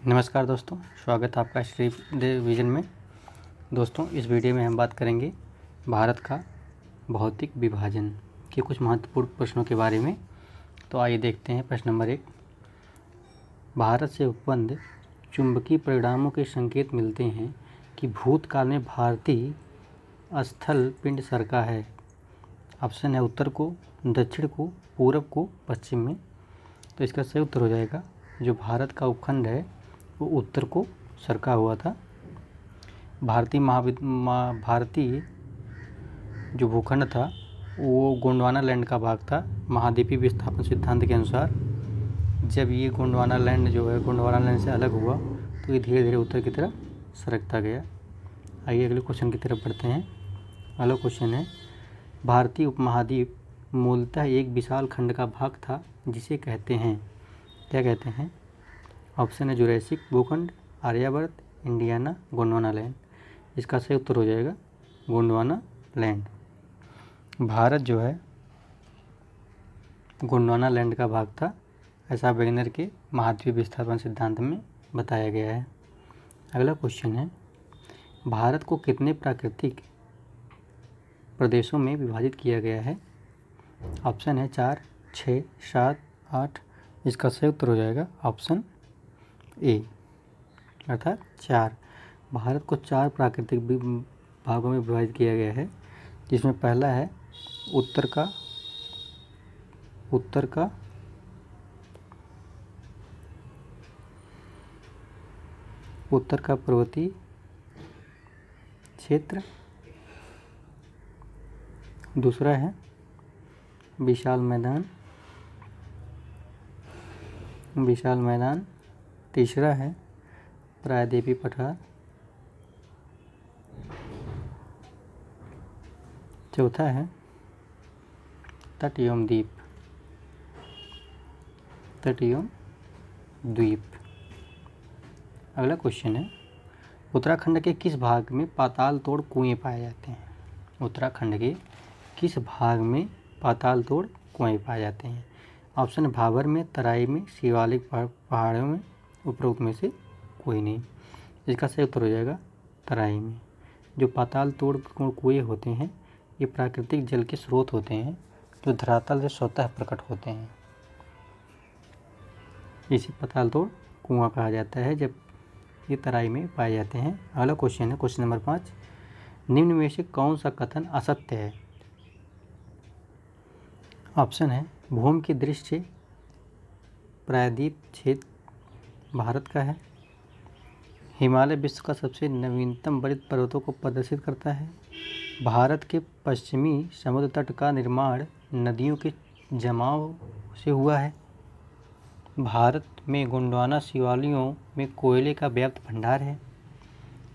नमस्कार दोस्तों, स्वागत है आपका श्री देव विजन में। दोस्तों, इस वीडियो में हम बात करेंगे भारत का भौतिक विभाजन के कुछ महत्वपूर्ण प्रश्नों के बारे में। तो आइए देखते हैं। प्रश्न नंबर 1, भारत से उत्पन्न चुंबकीय परिणामों के संकेत मिलते हैं कि भूतकाल में भारतीय स्थल पिंड सरका है। ऑप्शन है उत्तर को, दक्षिण को, पूरब को, पश्चिम में। तो इसका सही उत्तर हो जाएगा जो भारत का उपखंड है वो उत्तर को सरका हुआ था। भारतीय जो भूखंड था वो गोंडवाना लैंड का भाग था। महाद्वीपीय विस्थापन सिद्धांत के अनुसार जब ये गोंडवाना लैंड जो है गोंडवाना लैंड से अलग हुआ तो ये धीरे धीरे उत्तर की तरफ सरकता गया। आइए अगले क्वेश्चन की तरफ बढ़ते हैं। अगला क्वेश्चन है, भारतीय उपमहाद्वीप मूलतः एक विशाल खंड का भाग था जिसे कहते हैं, क्या कहते हैं? ऑप्शन है जुरैसिक भूखंड, आर्यावर्त, इंडियाना, गोंडवाना लैंड। इसका सही उत्तर हो जाएगा गोंडवाना लैंड। भारत जो है गोंडवाना लैंड का भाग था, ऐसा वेगनर के महाद्वीपीय विस्थापन सिद्धांत में बताया गया है। अगला क्वेश्चन है, भारत को कितने प्राकृतिक प्रदेशों में विभाजित किया गया है? ऑप्शन है 4, 6, 7, 8। इसका सही उत्तर हो जाएगा ऑप्शन ए अर्थात 4। भारत को 4 प्राकृतिक भागों में विभाजित किया गया है, जिसमें पहला है उत्तर का पर्वतीय क्षेत्र। दूसरा है विशाल मैदान। तीसरा है प्रायद्वीपीय पठार। चौथा है तट एवं द्वीप। अगला क्वेश्चन है, उत्तराखंड के किस भाग में पाताल तोड़ कुएं पाए जाते हैं? उत्तराखंड के किस भाग में पाताल तोड़ कुएं पाए जाते हैं? ऑप्शन है भाबर में, तराई में, शिवालिक पहाड़ों में, उपरोक्त में से कोई नहीं। इसका सही उत्तर हो जाएगा तराई में। जो पाताल तोड़ कुएं होते हैं ये प्राकृतिक जल के स्रोत होते हैं जो धरातल से स्वतः प्रकट होते हैं। इसी पाताल तोड़ कुआं कहा जाता है जब ये तराई में पाए जाते हैं। अगला क्वेश्चन है क्वेश्चन नंबर 5, निम्न में से कौन सा कथन असत्य है? ऑप्शन है भूमि की दृष्टि से प्रायद्वीप क्षेत्र भारत का है। हिमालय विश्व का सबसे नवीनतम बड़े पर्वतों को प्रदर्शित करता है। भारत के पश्चिमी समुद्र तट का निर्माण नदियों के जमाव से हुआ है। भारत में गोंडवाना शिवालियों में कोयले का व्याप्त भंडार है।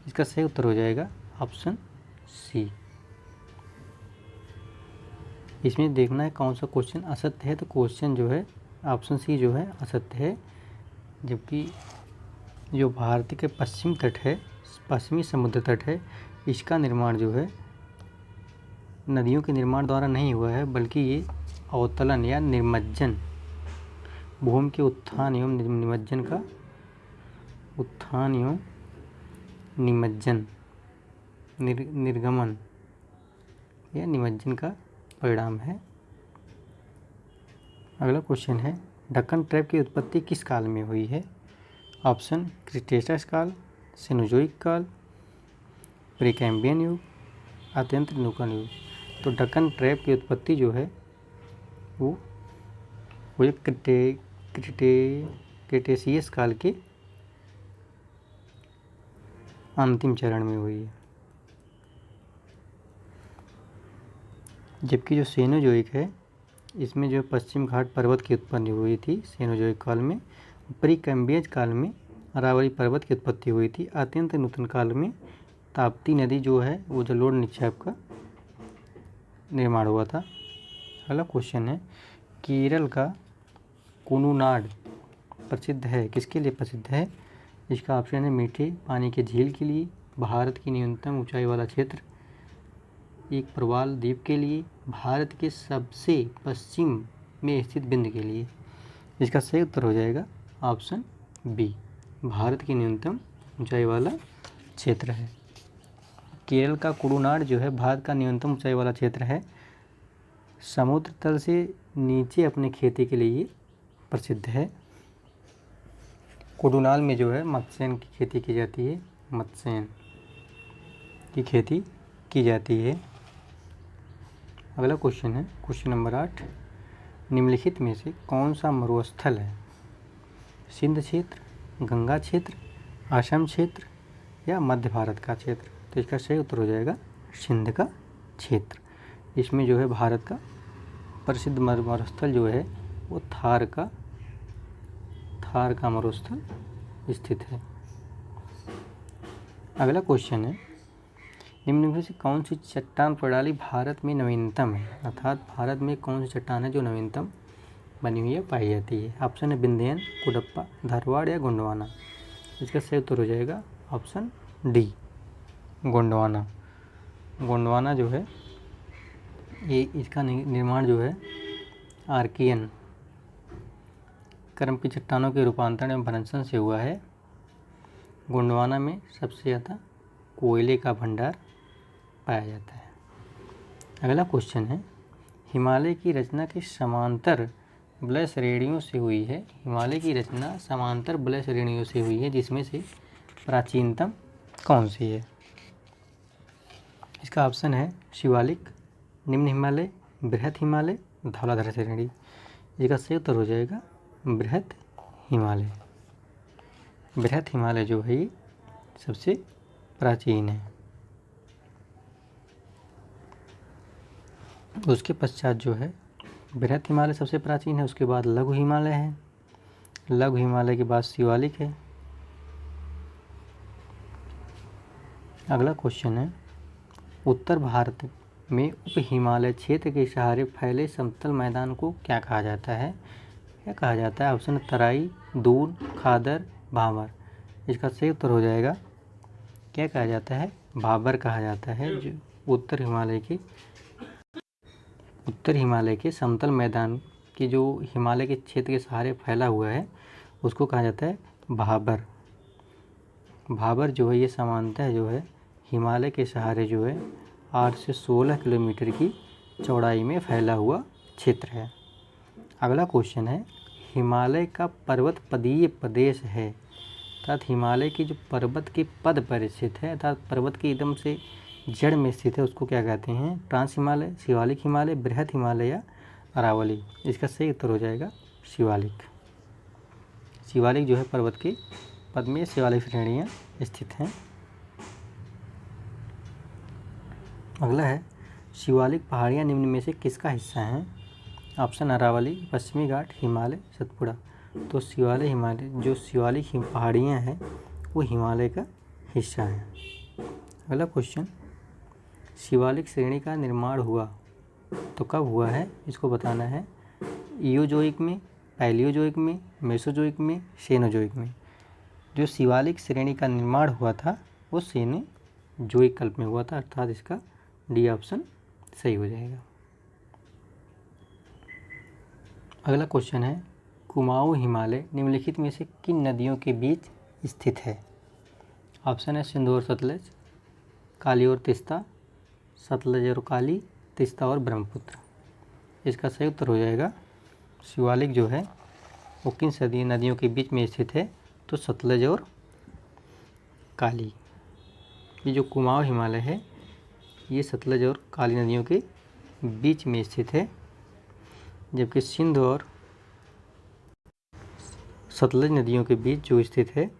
इसका सही उत्तर हो जाएगा ऑप्शन सी। इसमें देखना है कौन सा क्वेश्चन असत्य है, तो क्वेश्चन जो है ऑप्शन सी जो है असत्य है। जबकि जो भारत के पश्चिमी समुद्र तट है इसका निर्माण जो है नदियों के निर्माण द्वारा नहीं हुआ है, बल्कि ये अवतलन या निर्मज्जन, भूमि के उत्थान एवं निर्गमन या निमज्जन का परिणाम है। अगला क्वेश्चन है, दक्कन ट्रैप की उत्पत्ति किस काल में हुई है? ऑप्शन क्रिटेशियस काल, सेनोजोइक काल, प्रीकैम्बियन युग, अत्यंत नूतन युग। तो दक्कन ट्रैप की उत्पत्ति जो है वो क्रिटेशियस काल के अंतिम चरण में हुई है। जबकि जो सेनोजोइक है इसमें जो पश्चिम घाट पर्वत की उत्पत्ति हुई थी सेनोजोइक काल में। प्रीकैम्बियन काल में अरावली पर्वत की उत्पत्ति हुई थी। अत्यंत नूतन काल में ताप्ती नदी जो है वो जलोढ़ निक्षेप का निर्माण हुआ था। अगला क्वेश्चन है, केरल का कुनुनाड प्रसिद्ध है, किसके लिए प्रसिद्ध है? इसका ऑप्शन है मीठे पानी के झील के लिए, भारत की न्यूनतम ऊंचाई वाला क्षेत्र, एक प्रवाल द्वीप के लिए, भारत के सबसे पश्चिम में स्थित बिंदु के लिए। इसका सही उत्तर हो जाएगा ऑप्शन बी। भारत की न्यूनतम ऊंचाई वाला क्षेत्र है। केरल का कुरुनाड जो है भारत का न्यूनतम ऊंचाई वाला क्षेत्र है। समुद्र तल से नीचे अपने खेती के लिए प्रसिद्ध है। कुरुनाल में जो है मत्स्यन की खेती की जाती है। मत्स्यन की खेती की जाती है। अगला क्वेश्चन है क्वेश्चन नंबर 8, निम्नलिखित में से कौन सा मरुस्थल है? सिंध क्षेत्र, गंगा क्षेत्र, असम क्षेत्र या मध्य भारत का क्षेत्र? तो इसका सही उत्तर हो जाएगा सिंध का क्षेत्र। इसमें जो है भारत का प्रसिद्ध मरुस्थल जो है वो थार का मरुस्थल स्थित है। अगला क्वेश्चन है, निम्न में से कौन सी चट्टान प्रणाली भारत में नवीनतम है? अर्थात भारत में कौन सी चट्टान है जो नवीनतम बनी हुई है, पाई जाती है? ऑप्शन है विंध्यन, कुडप्पा, धारवाड़ या गोंडवाना। इसका सही उत्तर हो जाएगा ऑप्शन डी, गोंडवाना। गोंडवाना जो है ये इसका निर्माण जो है आर्कियन क्रम की चट्टानों के रूपांतरण एवं भ्रंशन से हुआ है। गोंडवाना में सबसे ज़्यादा कोयले का भंडार पाया जाता है। अगला क्वेश्चन है, हिमालय की रचना के समांतर वलय श्रेणियों से हुई है। हिमालय की रचना समांतर वलय श्रेणियों से हुई है, जिसमें से प्राचीनतम कौन सी है? इसका ऑप्शन है शिवालिक, निम्न हिमालय, बृहत हिमालय, धौलाधार श्रेणी। इसका सही उत्तर हो जाएगा बृहत हिमालय। बृहत हिमालय जो है सबसे प्राचीन है। उसके पश्चात जो है बृहत हिमालय सबसे प्राचीन है, उसके बाद लघु हिमालय है, लघु हिमालय के बाद शिवालिक है। अगला क्वेश्चन है, उत्तर भारत में उप हिमालय क्षेत्र के सहारे फैले समतल मैदान को क्या कहा जाता है? क्या कहा जाता है? ऑप्शन तराई, दून, खादर, भाबर। इसका सही उत्तर हो जाएगा क्या कहा जाता है? भाबर कहा जाता है। जो उत्तर हिमालय के समतल मैदान की जो हिमालय के क्षेत्र के सहारे फैला हुआ है उसको कहा जाता है भाबर। भाबर जो है ये सामान्यतः जो है हिमालय के सहारे जो है 8 से 16 किलोमीटर की चौड़ाई में फैला हुआ क्षेत्र है। अगला क्वेश्चन है, हिमालय का पर्वत पदीय प्रदेश है, अर्थात हिमालय की जो पर्वत के पद पर स्थित है, अर्थात पर्वत की एकदम से जड़ में स्थित है, उसको क्या कहते हैं? ट्रांस हिमालय, शिवालिक हिमालय, बृहत हिमालय या अरावली। इसका सही उत्तर हो जाएगा शिवालिक। शिवालिक जो है पर्वत के पद में शिवालिक श्रेणियाँ स्थित हैं। अगला है, शिवालिक पहाड़ियाँ निम्न में से किसका हिस्सा हैं? ऑप्शन अरावली, पश्चिमी घाट, हिमालय, सतपुड़ा। तो जो शिवालिक पहाड़ियाँ हैं वो हिमालय का हिस्सा है। अगला क्वेश्चन, शिवालिक श्रेणी का निर्माण हुआ तो कब हुआ है? इसको बताना है। इयोजोइक में, पैलियोजोइक में, मेसोजोइक में, सेनोजोइक में। जो शिवालिक श्रेणी का निर्माण हुआ था वो सेनोजोइक कल्प में हुआ था, अर्थात इसका डी ऑप्शन सही हो जाएगा। अगला क्वेश्चन है, कुमाऊं हिमालय निम्नलिखित में से किन नदियों के बीच स्थित है? ऑप्शन है सिंधु और सतलज, काली और तिस्ता, सतलज और काली, तिस्ता और ब्रह्मपुत्र। इसका सही उत्तर हो जाएगा शिवालिक जो है वो किन नदियों के बीच में स्थित है? तो सतलज और काली। ये जो कुमाऊं हिमालय है ये सतलज और काली नदियों के बीच में स्थित है, जबकि सिंध और सतलज नदियों के बीच जो स्थित है,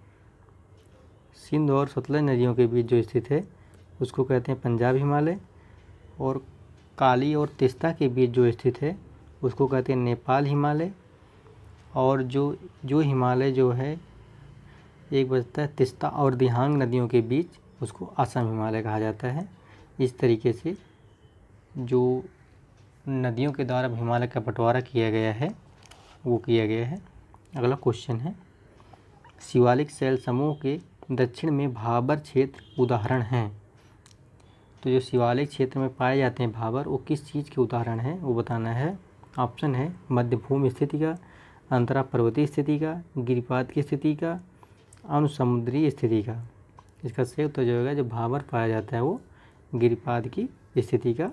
सिंध और सतलज नदियों के बीच जो स्थित है उसको कहते हैं पंजाब हिमालय, और काली और तिस्ता के बीच जो स्थित है उसको कहते हैं नेपाल हिमालय, और जो हिमालय जो है एक बचता है तिस्ता और दिहांग नदियों के बीच, उसको असम हिमालय कहा जाता है। इस तरीके से जो नदियों के द्वारा हिमालय का बंटवारा किया गया है वो किया गया है। अगला क्वेश्चन है, शिवालिक शैल समूह के दक्षिण में भाबर क्षेत्र उदाहरण हैं। तो जो शिवालिक क्षेत्र में पाए जाते हैं भाबर, वो किस चीज़ के उदाहरण हैं वो बताना है। ऑप्शन है मध्यभूमि स्थिति का, अंतरा पर्वतीय स्थिति का, गिरिपाद की स्थिति का, अनुसमुद्री स्थिति का। इसका सही उत्तर जो होगा, जो भाबर पाया जाता है वो गिरिपाद की स्थिति का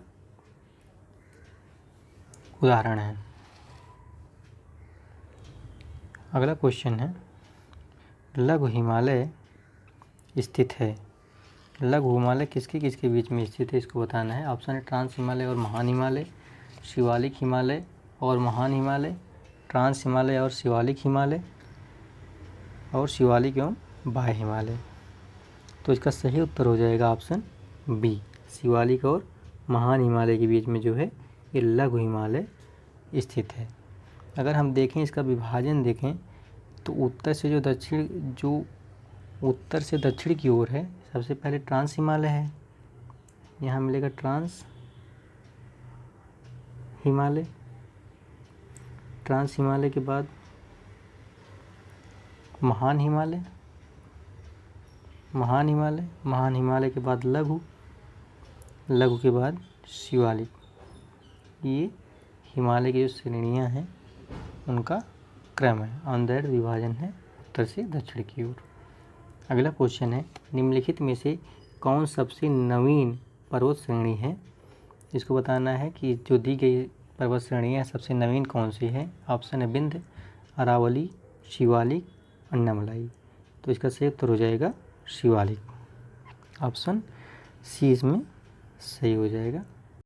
उदाहरण है। अगला क्वेश्चन है, लघु हिमालय स्थित है। लघु हिमालय किसके किसके बीच में स्थित है, इसको बताना है। ऑप्शन है ट्रांस हिमालय और महान हिमालय, शिवालिक हिमालय और महान हिमालय, ट्रांस हिमालय और शिवालिक हिमालय, और शिवालिक एवं बाह्य हिमालय। तो इसका सही उत्तर हो जाएगा ऑप्शन बी, शिवालिक और महान हिमालय के बीच में जो है ये लघु हिमालय स्थित है। अगर हम देखें इसका विभाजन देखें तो उत्तर से दक्षिण की ओर है, सबसे पहले ट्रांस हिमालय है, यहाँ मिलेगा ट्रांस हिमालय। ट्रांस हिमालय के बाद महान हिमालय, महान हिमालय, महान हिमालय के बाद लघु, लघु के बाद शिवालिक। ये हिमालय की जो श्रेणियाँ हैं उनका क्रम है, ऑन दैट विभाजन है उत्तर से दक्षिण की ओर। अगला क्वेश्चन है, निम्नलिखित में से कौन सबसे नवीन पर्वत श्रेणी है। इसको बताना है कि जो दी गई पर्वत श्रेणियाँ सबसे नवीन कौन सी है। ऑप्शन है विंध्य, अरावली, शिवालिक, अन्नामलाई। तो इसका सही उत्तर हो जाएगा शिवालिक। ऑप्शन सी इसमें सही हो जाएगा।